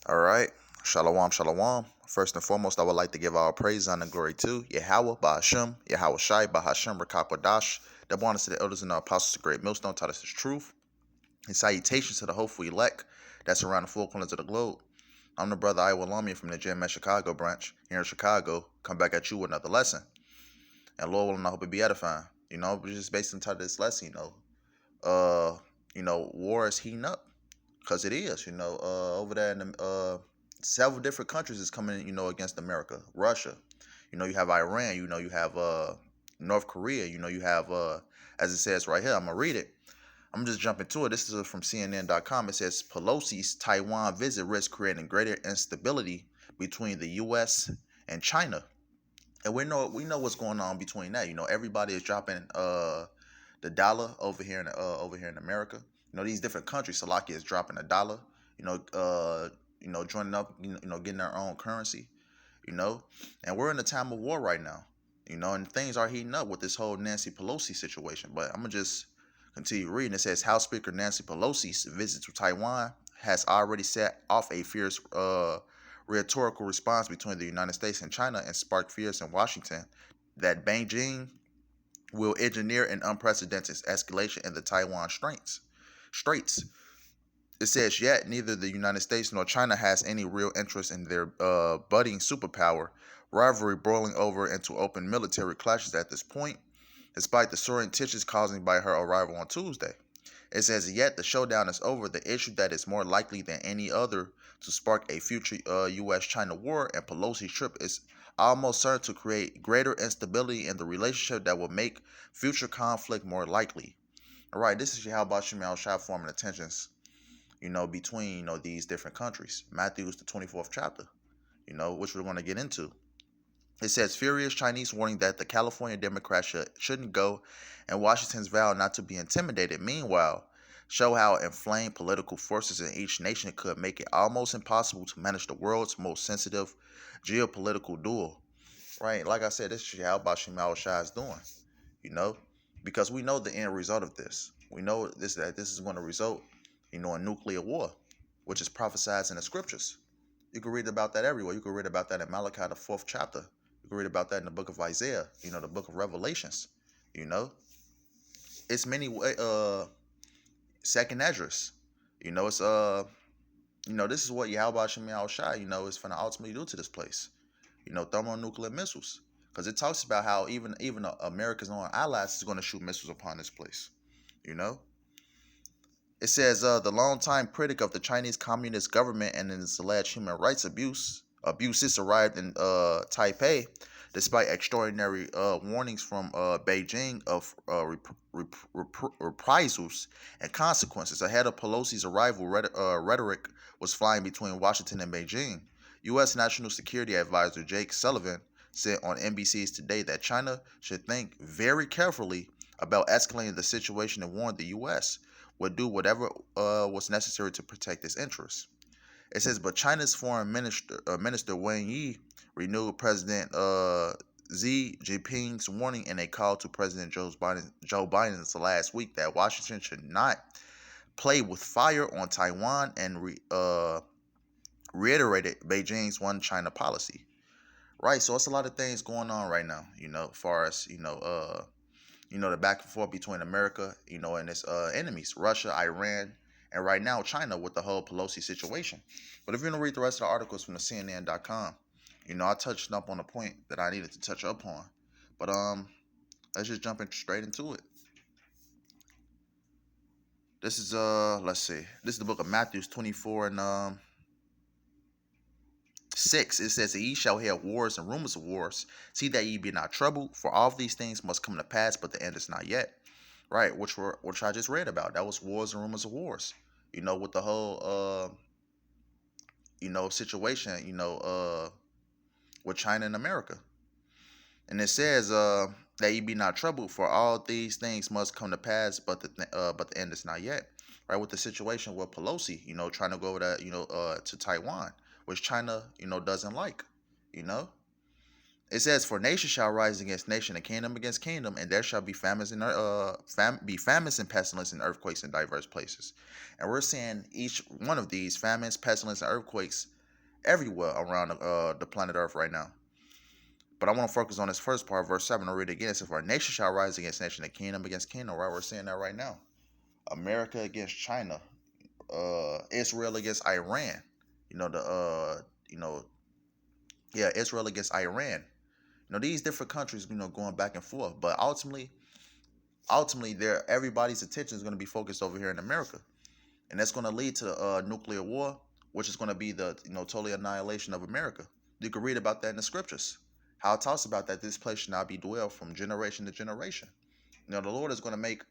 All right. Shalom, shalom. First and foremost, I would like to give all praise, honor, and glory to Yahweh, Bahashem, Yahweh Shai, Bahashem, Rakakwadash, the bonus to the elders and the apostles, the great millstone, taught us his truth, and salutations to the hopeful elect that's around the four corners of the globe. I'm the brother Iowa Lamia from the GMS Chicago branch here in Chicago. Come back at you with another lesson. And Lord willing, I hope it be edifying. Just based on title of this lesson, war is heating up. Because it is, over there in several different countries is coming, against America. Russia, you have Iran, you have North Korea, you have, as it says right here, I'm going to read it. I'm just jumping to it. This is from CNN.com. It says Pelosi's Taiwan visit risks creating greater instability between the U.S. and China. And we know what's going on between that. Everybody is dropping the dollar over here in America. These different countries, Slovakia is dropping a dollar. Joining up, getting their own currency. And we're in a time of war right now. And things are heating up with this whole Nancy Pelosi situation. But I'm gonna just continue reading. It says House Speaker Nancy Pelosi's visit to Taiwan has already set off a fierce rhetorical response between the United States and China and sparked fears in Washington that Beijing will engineer an unprecedented escalation in the Taiwan Straits. It says, yet neither the United States nor China has any real interest in their budding superpower rivalry boiling over into open military clashes at this point, despite the soaring tensions caused by her arrival on Tuesday. It says, yet the showdown is over. The issue that is more likely than any other to spark a future U.S.-China war, and Pelosi's trip is almost certain to create greater instability in the relationship that will make future conflict more likely. All right, this is Yahweh Bashim Al-Shah forming the tensions, between, these different countries. Matthew's the 24th chapter, which we're going to get into. It says, furious Chinese warning that the California Democrats shouldn't go, and Washington's vow not to be intimidated. Meanwhile, show how inflamed political forces in each nation could make it almost impossible to manage the world's most sensitive geopolitical duel. Right? Like I said, this is how Bashim al-Shah is doing, because we know the end result of this. We know that this is going to result, in nuclear war, which is prophesied in the scriptures. You can read about that everywhere. You can read about that in Malachi, the 4th chapter. You can read about that in the book of Isaiah, the book of Revelations. It's many second Esdras. It's this is what Yahweh Shem Shai, is going to ultimately do to this place. Thermonuclear missiles. Because it talks about how even America's own allies is going to shoot missiles upon this place. It says the longtime critic of the Chinese Communist government and its alleged human rights abuses arrived in Taipei, despite extraordinary warnings from Beijing of reprisals and consequences. Ahead of Pelosi's arrival, rhetoric was flying between Washington and Beijing. U.S. National Security Advisor Jake Sullivan said on NBC's Today that China should think very carefully about escalating the situation and warned the U.S. would do whatever was necessary to protect its interests. It says, but China's foreign minister Wang Yi renewed President Xi Jinping's warning in a call to President Joe Biden last week that Washington should not play with fire on Taiwan and reiterated Beijing's one China policy. Right, so it's a lot of things going on right now, as far as, the back and forth between America, and its enemies, Russia, Iran, and right now China with the whole Pelosi situation. But if you're going to read the rest of the articles from the CNN.com, I touched up on the point that I needed to touch up on. But let's just jump straight into it. This is let's see. This is the book of Matthew 24 and 6. It says, ye shall hear wars and rumors of wars. See that ye be not troubled, for all of these things must come to pass, but the end is not yet. Right, which I just read about. That was wars and rumors of wars. With the whole situation, with China and America. And it says that ye be not troubled, for all these things must come to pass, but the end is not yet. Right, with the situation with Pelosi, trying to go over that, to Taiwan, which China, doesn't like, It says, for nation shall rise against nation, and kingdom against kingdom, and there shall be famines and pestilence and earthquakes in diverse places. And we're seeing each one of these famines, pestilence, and earthquakes everywhere around the planet Earth right now. But I want to focus on this first part, verse 7. I'll read it again. It says, "For a nation shall rise against nation, and kingdom against kingdom." Right, we're seeing that right now. America against China, Israel against Iran. You know the you know yeah, Israel against Iran. These different countries, going back and forth, but ultimately, there everybody's attention is going to be focused over here in America, and that's going to lead to nuclear war, which is going to be the total annihilation of America. You can read about that in the scriptures, how it talks about that this place should not be dwelled from generation to generation. The Lord is going to make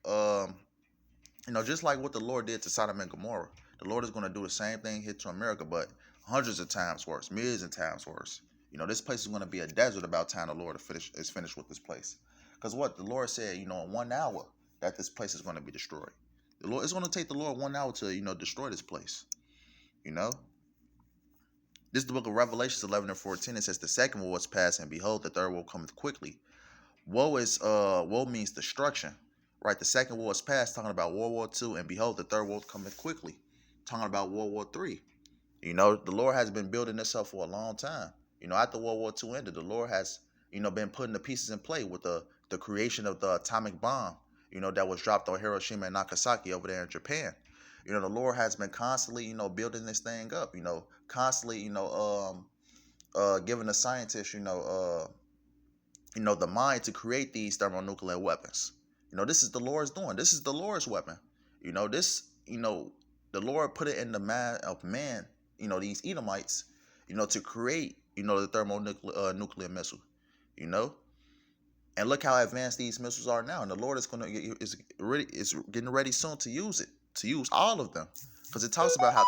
just like what the Lord did to Sodom and Gomorrah. The Lord is going to do the same thing here to America, but hundreds of times worse, millions of times worse. This place is going to be a desert about time the Lord is finished with this place. Because what the Lord said, in 1 hour, that this place is going to be destroyed. The Lord, it's going to take the Lord 1 hour to destroy this place. This is the book of Revelations 11 and 14. It says, "The second woe is past, and behold, the third woe cometh quickly." Woe means destruction, right? The second war is past, talking about World War II, and behold, the third war coming quickly, talking about World War III. The Lord has been building this up for a long time. After World War II ended, the Lord has, been putting the pieces in play with the creation of the atomic bomb, that was dropped on Hiroshima and Nagasaki over there in Japan. The Lord has been constantly, building this thing up, constantly, giving the scientists, the mind to create these thermonuclear weapons. This is the Lord's doing. This is the Lord's weapon. The Lord put it in the mind of man, these Edomites, to create, the thermonuclear nuclear missile, and look how advanced these missiles are now. And the Lord is getting ready soon to use it, to use all of them. Because it talks about how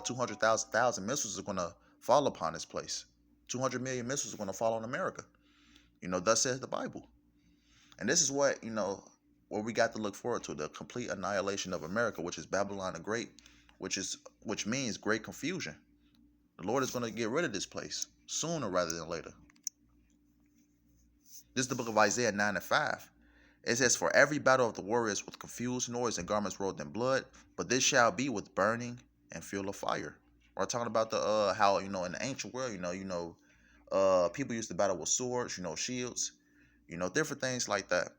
200,000 missiles are going to fall upon this place. 200 million missiles are going to fall on America. Thus says the Bible. And this is what we got to look forward to: the complete annihilation of America, which is Babylon the Great, which means great confusion. The Lord is going to get rid of this place sooner rather than later. This is the book of Isaiah 9 and 5. It says, "For every battle of the warriors with confused noise and garments rolled in blood, but this shall be with burning and fuel of fire." We're talking about the how in the ancient world, people used to battle with swords, shields, different things like that.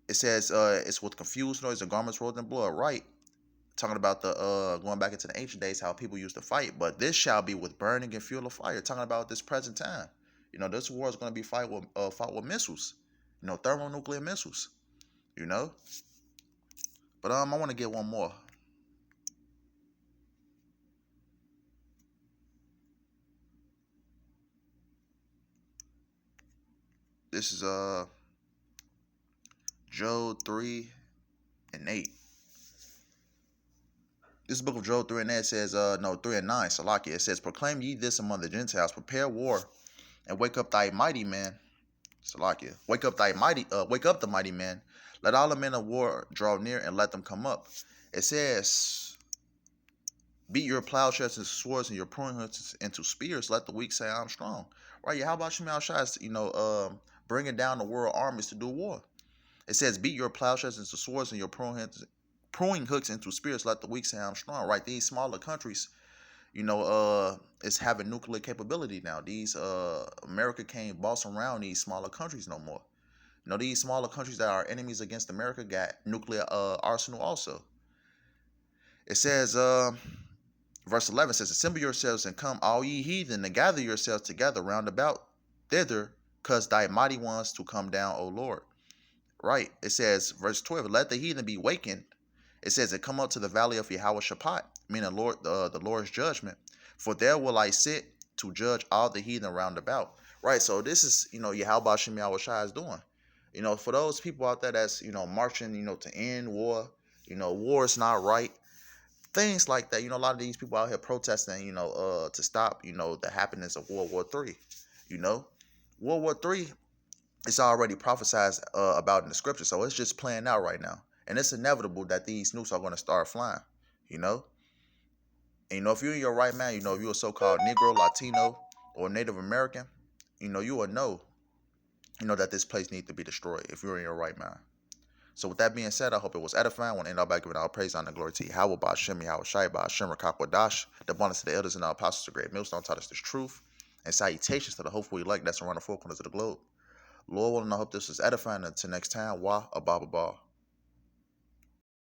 It says it's with confused noise and garments rolled in blood, right? Talking about the going back into the ancient days, how people used to fight, but this shall be with burning and fuel of fire. Talking about this present time. This war is going to be fought with missiles, thermonuclear missiles, But I want to get one more. This is Job 3 and 8. This book of Job 3 and 8 says, 3 and 9, Salakia. It says, "Proclaim ye this among the Gentiles, prepare war, and wake up thy mighty man." Salakia. Wake up the mighty man. Let all the men of war draw near, and let them come up. It says, "Beat your plowshares into swords and your pruning hooks into spears. Let the weak say, I'm strong." Right? How about Shemal Shai, bringing down the world armies to do war? It says, "Beat your plowshares into swords and your pruning hooks into spears. Let the weak say, I'm strong." Right? These smaller countries, is having nuclear capability now. These America can't boss around these smaller countries no more. These smaller countries that are enemies against America got nuclear arsenal also. It says, verse 11 says, "Assemble yourselves and come, all ye heathen, and gather yourselves together round about thither, cause thy mighty ones to come down, O Lord." Right? It says, verse 12, "Let the heathen be wakened." It says, "And come up to the valley of Yahweh Shaphat," meaning the Lord's judgment. "For there will I sit to judge all the heathen round about." Right? So this is, Yahweh Shem Yahweh Shai is doing. For those people out there that's, marching, to end war, war is not right. Things like that. A lot of these people out here protesting, to stop, the happenings of World War III. World War III is already prophesied about in the scripture, so it's just playing out right now. And it's inevitable that these nukes are going to start flying, And, if you're in your right mind, if you're a so-called Negro, Latino, or Native American, you will know, that this place needs to be destroyed if you're in your right mind. So with that being said, I hope it was edifying. I want to end out by giving all praise, honor, and glory to Yahweh, Ba'ashem, Yahweh Shai, Ba'ashem, Rakakwadash, the abundance of the elders and the apostles of great millstone taught us this truth. And salutations to the hopeful elect that's around the four corners of the globe. Lord willing, I hope this was edifying. Until next time, Wah, Ababa.